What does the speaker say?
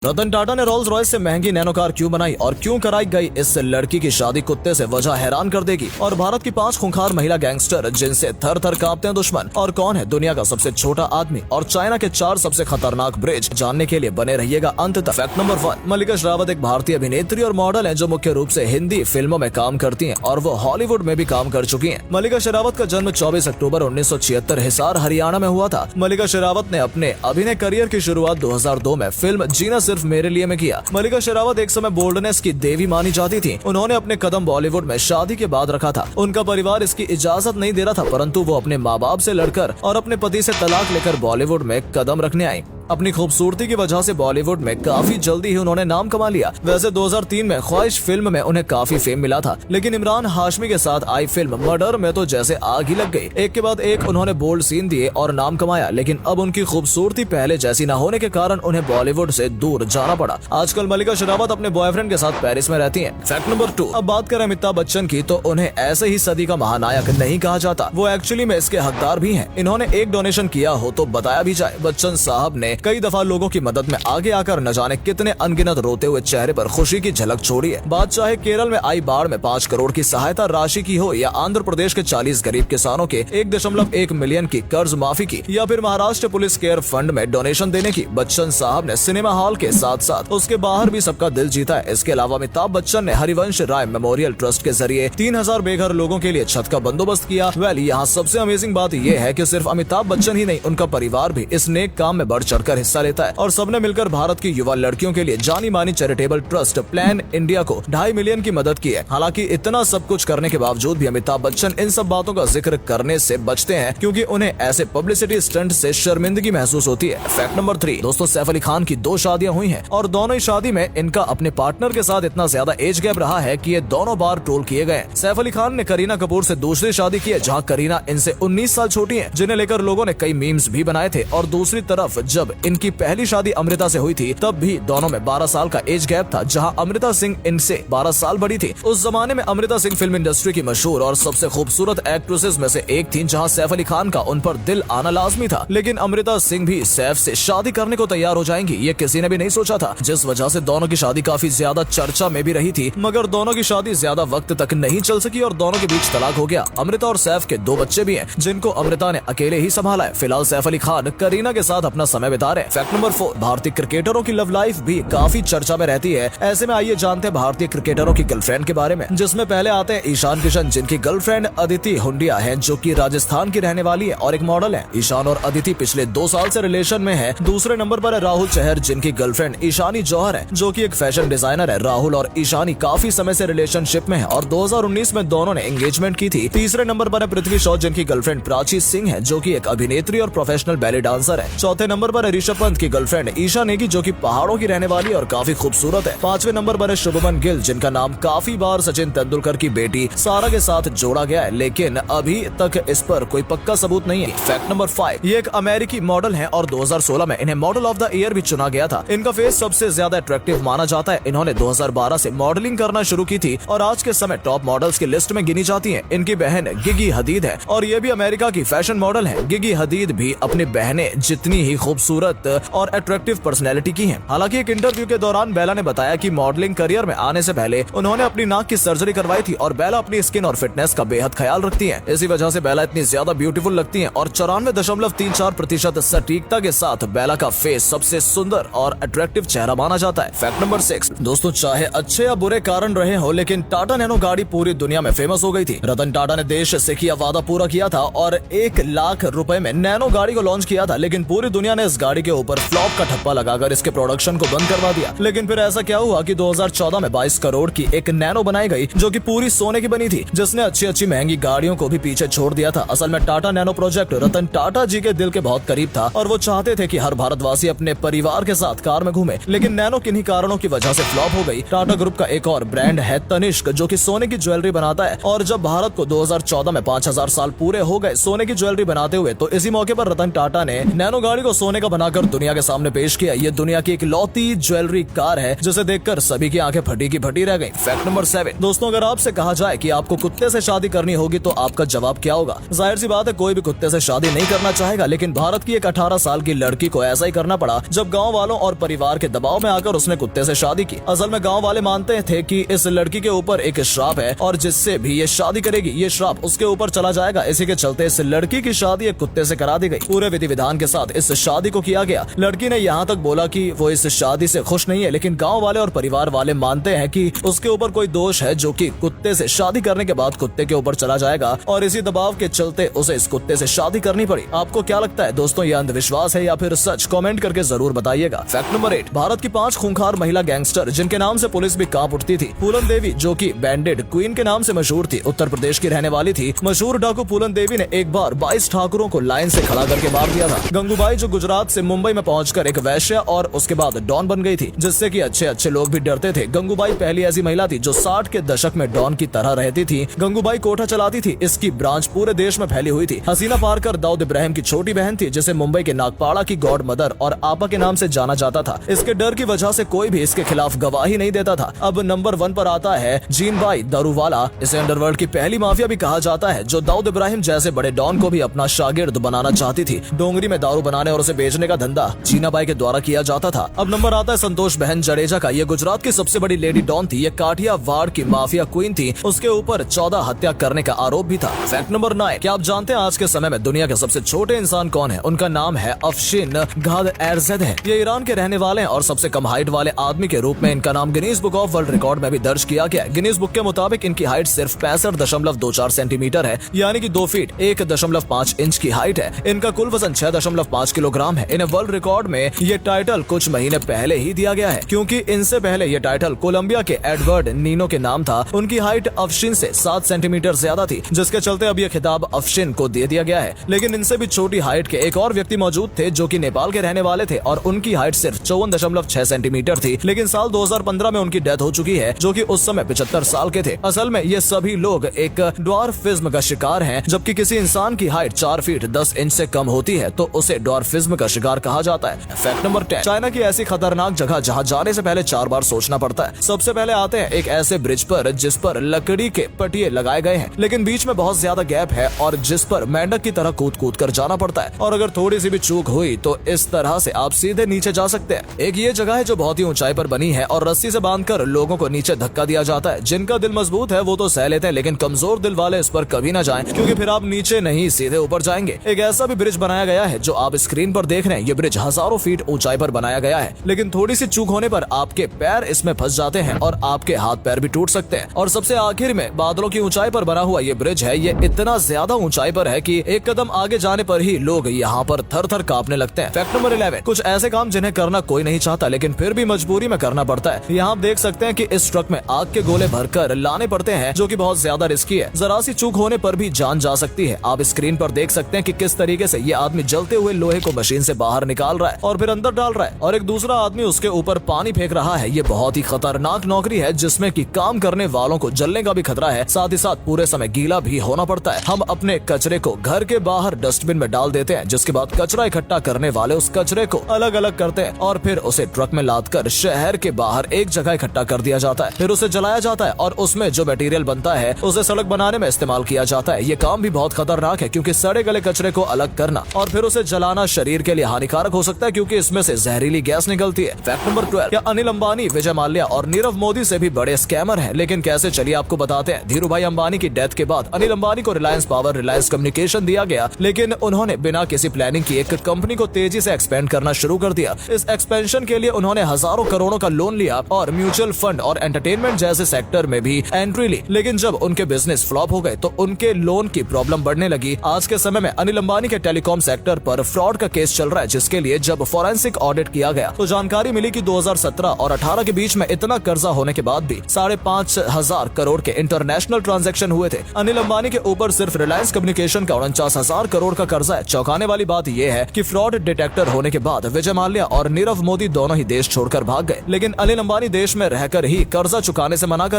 रतन टाटा ने Rolls Royce से महंगी नैनो कार क्यों बनाई और क्यों कराई गई इस लड़की की शादी कुत्ते से, वजह हैरान कर देगी। और भारत की 5 खूंखार महिला गैंगस्टर जिनसे थर थर कांपते हैं दुश्मन, और कौन है दुनिया का सबसे छोटा आदमी, और चाइना के 4 सबसे खतरनाक ब्रिज, जानने के लिए बने रहिएगा अंत तक। फैक्ट नंबर 1, मल्लिका शेरावत एक भारतीय अभिनेत्री और मॉडल है जो मुख्य रूप से हिंदी फिल्मों में काम करती है और वो हॉलीवुड में भी काम कर चुकी है। मल्लिका शेरावत का जन्म 24 अक्टूबर 1976 हिसार हरियाणा में हुआ था। मल्लिका शेरावत ने अपने अभिनय करियर की शुरुआत 2002 में फिल्म जीना सिर्फ मेरे लिए में किया। मल्लिका शेरावत एक समय बोल्डनेस की देवी मानी जाती थी। उन्होंने अपने कदम बॉलीवुड में शादी के बाद रखा था। उनका परिवार इसकी इजाजत नहीं दे रहा था, परंतु वो अपने माँ बाप से लड़कर और अपने पति से तलाक लेकर बॉलीवुड में कदम रखने आई। अपनी खूबसूरती की वजह से बॉलीवुड में काफी जल्दी ही उन्होंने नाम कमा लिया। वैसे 2003 में ख्वाहिश फिल्म में उन्हें काफी फेम मिला था, लेकिन इमरान हाशमी के साथ आई फिल्म मर्डर में तो जैसे आग ही लग गई। एक के बाद एक उन्होंने बोल्ड सीन दिए और नाम कमाया, लेकिन अब उनकी खूबसूरती पहले जैसी न होने के कारण उन्हें बॉलीवुड से दूर जाना पड़ा। आजकल मल्लिका शेरावत अपने बॉयफ्रेंड के साथ पेरिस में रहती है। फैक्ट नंबर 2, अब बात करें अमिताभ बच्चन की, तो उन्हें ऐसे ही सदी का महानायक नहीं कहा जाता, वो एक्चुअली में इसके हकदार भी हैं। इन्होंने एक डोनेशन किया हो तो बताया भी जाए। बच्चन साहब ने कई दफा लोगों की मदद में आगे आकर न जाने कितने अनगिनत रोते हुए चेहरे पर खुशी की झलक छोड़ी है। बात चाहे केरल में आई बाढ़ में 5 करोड़ की सहायता राशि की हो, या आंध्र प्रदेश के 40 गरीब किसानों के 1.1 मिलियन की कर्ज माफी की, या फिर महाराष्ट्र पुलिस केयर फंड में डोनेशन देने की, बच्चन साहब ने सिनेमा हॉल के साथ साथ उसके बाहर भी सबका दिल जीता है। इसके अलावा अमिताभ बच्चन ने हरिवंश राय मेमोरियल ट्रस्ट के जरिए 3000 बेघर लोगों के लिए छत का बंदोबस्त किया। यहाँ सबसे अमेजिंग बात यह है कि सिर्फ अमिताभ बच्चन ही नहीं, उनका परिवार भी इस नेक काम में बढ़ चढ़कर हिस्सा लेता है, और सबने मिलकर भारत की युवा लड़कियों के लिए जानी मानी चैरिटेबल ट्रस्ट प्लान इंडिया को 2.5 मिलियन की मदद की है। हालांकि इतना सब कुछ करने के बावजूद भी अमिताभ बच्चन इन सब बातों का जिक्र करने से बचते हैं, क्योंकि उन्हें ऐसे पब्लिसिटी स्टंट से शर्मिंदगी महसूस होती है। फैक्ट नंबर 3, दोस्तों सैफ अली खान की 2 शादियां हुई हैं और दोनों ही शादी में इनका अपने पार्टनर के साथ इतना ज्यादा एज गैप रहा है कि ये दोनों बार ट्रोल किए गए। सैफ अली खान ने करीना कपूर से दूसरी शादी की है, जहाँ करीना इनसे 19 साल छोटी है, जिन्हें लेकर लोगों ने कई मीम्स भी बनाए थे। और दूसरी तरफ जब इनकी पहली शादी अमृता से हुई थी, तब भी दोनों में 12 साल का एज गैप था, जहां अमृता सिंह इनसे 12 साल बड़ी थी। उस जमाने में अमृता सिंह फिल्म इंडस्ट्री की मशहूर और सबसे खूबसूरत एक्ट्रेसेस में से एक थी, जहां सैफ अली खान का उन पर दिल आना लाजमी था। लेकिन अमृता सिंह भी सैफ से शादी करने को तैयार हो जाएंगी, ये किसी ने भी नहीं सोचा था, जिस वजह से दोनों की शादी काफी ज्यादा चर्चा में भी रही थी। मगर दोनों की शादी ज्यादा वक्त तक नहीं चल सकी और दोनों के बीच तलाक हो गया। अमृता और सैफ के 2 बच्चे भी हैं, जिनको अमृता ने अकेले ही संभाला है। फिलहाल सैफ अली खान करीना के साथ अपना समय बिता रहे हैं। फैक्ट नंबर 4, भारतीय क्रिकेटरों की लव लाइफ भी काफी चर्चा में रहती है। ऐसे में आइए जानते हैं भारतीय क्रिकेटरों की गर्लफ्रेंड के बारे में, जिसमें पहले आते हैं ईशान किशन, जिनकी गर्लफ्रेंड अदिति हुंडिया है, जो कि राजस्थान की रहने वाली है और एक मॉडल है। ईशान और अदिति पिछले 2 साल से रिलेशन में है। दूसरे नंबर पर है राहुल चहर, जिनकी गर्लफ्रेंड ईशानी जौहर है, जो कि एक फैशन डिजाइनर है। राहुल और ईशानी काफी समय से रिलेशनशिप में है और 2019 में दोनों ने एंगेजमेंट की थी। तीसरे नंबर पर है पृथ्वी शॉ, जिनकी गर्लफ्रेंड प्राची सिंह है, जो की एक अभिनेत्री और प्रोफेशनल बैले डांसर है। चौथे नंबर पर है ऋषभ पंत की गर्लफ्रेंड ईशा नेगी, जो की पहाड़ों की रहने वाली और काफी खूबसूरत है। 5वें नंबर पर है शुभमन गिल, जिनका नाम काफी बार सचिन तेंदुलकर की बेटी सारा के साथ जोड़ा गया है, लेकिन अभी तक इस पर कोई पक्का सबूत नहीं है। फैक्ट नंबर 5, ये एक अमेरिकी मॉडल है और 2016 में इन्हें मॉडल ऑफ द ईयर भी चुना गया था। इनका फेस सबसे ज्यादा अट्रैक्टिव माना जाता है। इन्होंने 2012 से मॉडलिंग करना शुरू की थी और आज के समय टॉप मॉडल्स की लिस्ट में गिनी जाती है। इनकी बहन गिगी हदीद है और ये भी अमेरिका की फैशन मॉडल है। गिगी हदीद भी अपनी बहनें जितनी ही खूबसूरत और अट्रैक्टिव पर्सनैलिटी की है। हालांकि एक इंटरव्यू के दौरान बेला ने बताया कि मॉडलिंग करियर में आने से पहले उन्होंने अपनी नाक की सर्जरी करवाई थी और बेला अपनी स्किन और फिटनेस का बेहद ख्याल रखती हैं। इसी वजह से बेला इतनी ज्यादा ब्यूटीफुल लगती हैं और 94.34% सटीकता के साथ बेला का फेस सबसे सुंदर और अट्रैक्टिव चेहरा माना जाता है। फैक्ट नंबर 6, दोस्तों चाहे अच्छे या बुरे कारण रहे हो, लेकिन टाटा नैनो गाड़ी पूरी दुनिया में फेमस हो गई थी। रतन टाटा ने देश से किया वादा पूरा किया था और 1 लाख रुपए में नैनो गाड़ी को लॉन्च किया था, लेकिन पूरी दुनिया ने इस गाड़ी के ऊपर फ्लॉप का ठप्पा लगाकर इसके प्रोडक्शन को बंद करवा दिया। लेकिन फिर ऐसा क्या हुआ कि 2014 में 22 करोड़ की एक नैनो बनाई गई, जो कि पूरी सोने की बनी थी, जिसने अच्छी महंगी गाड़ियों को भी पीछे छोड़ दिया था। असल में टाटा नैनो प्रोजेक्ट रतन टाटा जी के दिल के बहुत करीब था और वो चाहते थे कि हर भारतवासी अपने परिवार के साथ कार में घूमे, लेकिन नैनो किन्हीं कारणों की वजह से फ्लॉप हो गई। टाटा ग्रुप का एक और ब्रांड है तनिष्क, जो कि सोने की ज्वेलरी बनाता है, और जब भारत को 2014 में 5000 साल पूरे हो गए सोने की ज्वेलरी बनाते हुए, तो इसी मौके पर रतन टाटा ने नैनो गाड़ी को सोने का बनाकर दुनिया के सामने पेश किया। ये दुनिया की इकलौती ज्वेलरी कार है जिसे देखकर सभी की आंखें फटी की फटी रह गई। Fact number 7। दोस्तों, अगर आपसे कहा जाए कि आपको कुत्ते से शादी करनी होगी तो आपका जवाब क्या होगा? जाहिर सी बात है, कोई भी कुत्ते से शादी नहीं करना चाहेगा, लेकिन भारत की एक 18 साल की लड़की को ऐसा ही करना पड़ा जब गाँव वालों और परिवार के दबाव में आकर उसने कुत्ते से शादी की। असल में गाँव वाले मानते थे कि इस लड़की के ऊपर एक श्राप है और जिससे भी ये शादी करेगी ये श्राप उसके ऊपर चला जाएगा। इसी के चलते इस लड़की की शादी एक कुत्ते से करा दी गई। पूरे विधि विधान के साथ इस शादी को किया गया। लड़की ने यहाँ तक बोला कि वो इस शादी से खुश नहीं है, लेकिन गाँव वाले और परिवार वाले मानते हैं कि उसके ऊपर कोई दोष है जो कि कुत्ते से शादी करने के बाद कुत्ते के ऊपर चला जाएगा और इसी दबाव के चलते उसे इस कुत्ते से शादी करनी पड़ी। आपको क्या लगता है दोस्तों, ये अंधविश्वास है या फिर सच? कमेंट करके जरूर बताइएगा। Fact number 8। भारत की 5 खूंखार महिला गैंगस्टर जिनके नाम से पुलिस भी कांप उठती थी। पूलन देवी, जो कि बैंडेड क्वीन के नाम से मशहूर थी, उत्तर प्रदेश की रहने वाली थी। मशहूर डाकू पूलन देवी ने एक बार 22 ठाकुरों को लाइन से खड़ा करके मार दिया था। गंगूबाई, जो गुजरात से मुंबई में पहुंचकर एक वैश्य और उसके बाद डॉन बन गई थी, जिससे कि अच्छे अच्छे लोग भी डरते थे। गंगूबाई पहली ऐसी महिला थी जो 60 के दशक में डॉन की तरह रहती थी। गंगूबाई कोठा चलाती थी। इसकी ब्रांच पूरे देश में फैली हुई थी। हसीना पारकर दाऊद इब्राहिम की छोटी बहन थी, जिसे मुंबई के नागपाड़ा की गॉड मदर और आपा के नाम से जाना जाता था। इसके डर की वजह से कोई भी इसके खिलाफ गवाही नहीं देता था। अब नंबर 1 पर आता है जीनबाई दारूवाला। इसे अंडरवर्ल्ड की पहली माफिया भी कहा जाता है, जो दाऊद इब्राहिम जैसे बड़े डॉन को भी अपना शागिर्द बनाना चाहती थी। डोंगरी में दारू बनाने और उसे बेचने का धंधा जीनाबाई के द्वारा किया जाता था। अब नंबर आता है संतोष बहन जडेजा का। ये गुजरात की सबसे बड़ी लेडी डॉन थी। ये काठियावाड़ की माफिया क्वीन थी। उसके ऊपर 14 हत्या करने का आरोप भी था। Fact number 9। क्या आप जानते हैं आज के समय में दुनिया के सबसे छोटे इंसान कौन है? उनका नाम है अफशिन घादएरज़ेद है। ये ईरान के रहने वाले हैं और सबसे कम हाइट वाले आदमी के रूप में इनका नाम Guinness book of world record में भी दर्ज किया गया है। गिनीज बुक के मुताबिक इनकी हाइट सिर्फ 65.24 सेंटीमीटर है, यानी कि 2 फीट 1.5 इंच की हाइट है। इनका कुल वजन 6.5 किलोग्राम है। इन्हें वर्ल्ड रिकॉर्ड में ये टाइटल कुछ महीने पहले ही दिया गया है, क्योंकि इनसे पहले ये टाइटल कोलंबिया के एडवर्ड नीनो के नाम था। उनकी हाइट अफशिन से 7 सेंटीमीटर ज्यादा थी, जिसके चलते अब ये खिताब अफशिन को दे दिया गया है। लेकिन इनसे भी छोटी हाइट के एक और व्यक्ति मौजूद थे जो कि नेपाल के रहने वाले थे और उनकी हाइट सिर्फ 54.6 सेंटीमीटर थी। लेकिन साल 2015 में उनकी डेथ हो चुकी है, जो कि उस समय 75 साल के थे। असल में ये सभी लोग एक ड्वार्फिज्म का शिकार हैं। जबकि किसी इंसान की हाइट 4 फीट 10 इंच से कम होती है तो उसे ड्वार्फिज्म का शिकार कहा जाता है। Fact number 10। चाइना की ऐसी खतरनाक जगह जहाँ जाने से पहले 4 बार सोचना पड़ता है। सबसे पहले आते हैं एक ऐसे ब्रिज पर जिस पर लकड़ी के पटिए लगाए गए हैं, लेकिन बीच में बहुत ज्यादा गैप है और जिस पर मेंढक की तरह कूद कूद कर जाना पड़ता है। और अगर थोड़ी सी भी चूक हुई तो इस तरह से आप सीधे नीचे जा सकते हैं। एक ये जगह है जो बहुत ही ऊंचाई पर बनी है और रस्सी से बांधकर लोगों को नीचे धक्का दिया जाता है। जिनका दिल मजबूत है वो तो सह लेते हैं, लेकिन कमजोर दिल वाले इस पर कभी ना जाएं, क्योंकि फिर आप नीचे नहीं सीधे ऊपर जाएंगे। एक ऐसा भी ब्रिज बनाया गया है जो आप स्क्रीन पर देख रहे हैं। ये ब्रिज हजारों फीट ऊंचाई पर बनाया गया है, लेकिन थोड़ी सी चूक होने पर आपके पैर इसमें फंस जाते हैं और आपके हाथ पैर भी टूट सकते हैं। और सबसे आखिर में बादलों की ऊंचाई पर बना हुआ ये ब्रिज है। ये इतना ज्यादा ऊंचाई पर है कि एक कदम आगे जाने पर ही लोग यहाँ पर थर थर कांपने लगते हैं। Fact number 11। कुछ ऐसे काम जिन्हें करना कोई नहीं चाहता, लेकिन फिर भी मजबूरी में करना पड़ता है। यहाँ आप देख सकते हैं कि इस ट्रक में आग के गोले भरकर लाने पड़ते हैं, जो कि बहुत ज्यादा रिस्की है। जरा सी चूक होने पर भी जान जा सकती है। आप स्क्रीन पर देख सकते हैं कि किस तरीके से ये आदमी जलते हुए लोहे को मशीन से बाहर निकाल रहा है और फिर अंदर डाल रहा है, और एक दूसरा आदमी उसके ऊपर पानी फेंक रहा है। ये बहुत ही खतरनाक नौकरी है जिसमें कि काम करने वालों को जलने का भी खतरा है, साथ ही साथ पूरे समय गीला भी होना पड़ता है। हम अपने कचरे को घर के बाहर डस्टबिन में डाल देते हैं, जिसके बाद कचरा इकट्ठा करने वाले उस कचरे को अलग अलग करते हैं और फिर उसे ट्रक में लादकर शहर के बाहर एक जगह इकट्ठा कर दिया जाता है। फिर उसे जलाया जाता है और उसमें जो मटेरियल बनता है उसे सड़क बनाने में इस्तेमाल किया जाता है। ये काम भी बहुत खतरनाक है, क्योंकि सड़े गले कचरे को अलग करना और फिर उसे जलाना शरीर के लिए हानिकारक हो सकता है, क्योंकि इसमें से जहरीली गैस निकलती है। Fact number 12। क्या अनिल अंबानी, विजय माल्या और नीरव मोदी से भी बड़े स्कैमर हैं? लेकिन कैसे, चलिए आपको बताते हैं। धीरूभाई अंबानी की डेथ के बाद अनिल अंबानी को रिलायंस पावर, रिलायंस कम्युनिकेशन दिया गया, लेकिन उन्होंने बिना किसी प्लानिंग की एक कंपनी को तेजी से एक्सपेंड करना शुरू कर दिया। इस एक्सपेंशन के लिए उन्होंने हजारों करोड़ों का लोन लिया और म्यूचुअल फंड और एंटरटेनमेंट जैसे सेक्टर में भी एंट्री ली, लेकिन जब उनके बिजनेस फ्लॉप हो गए तो उनके लोन की प्रॉब्लम बढ़ने लगी। आज के समय में अनिल अंबानी के टेलीकॉम सेक्टर पर फ्रॉड का केस चल रहा है, जिसके लिए जब फॉरेंसिक ऑडिट किया गया तो जानकारी मिली कि 2017 और 18 के बीच में इतना कर्जा होने के बाद भी 5,500 करोड़ के इंटरनेशनल ट्रांजैक्शन हुए थे। अनिल अंबानी के ऊपर सिर्फ रिलायंस कम्युनिकेशन का 49,000 करोड़ का कर्जा है। चौंकाने वाली बात यह है कि फ्रॉड डिटेक्टर होने के बाद विजय माल्या और नीरव मोदी दोनों ही देश छोड़कर भाग गए, लेकिन अनिल अंबानी देश में रहकर ही कर्जा चुकाने से मना कर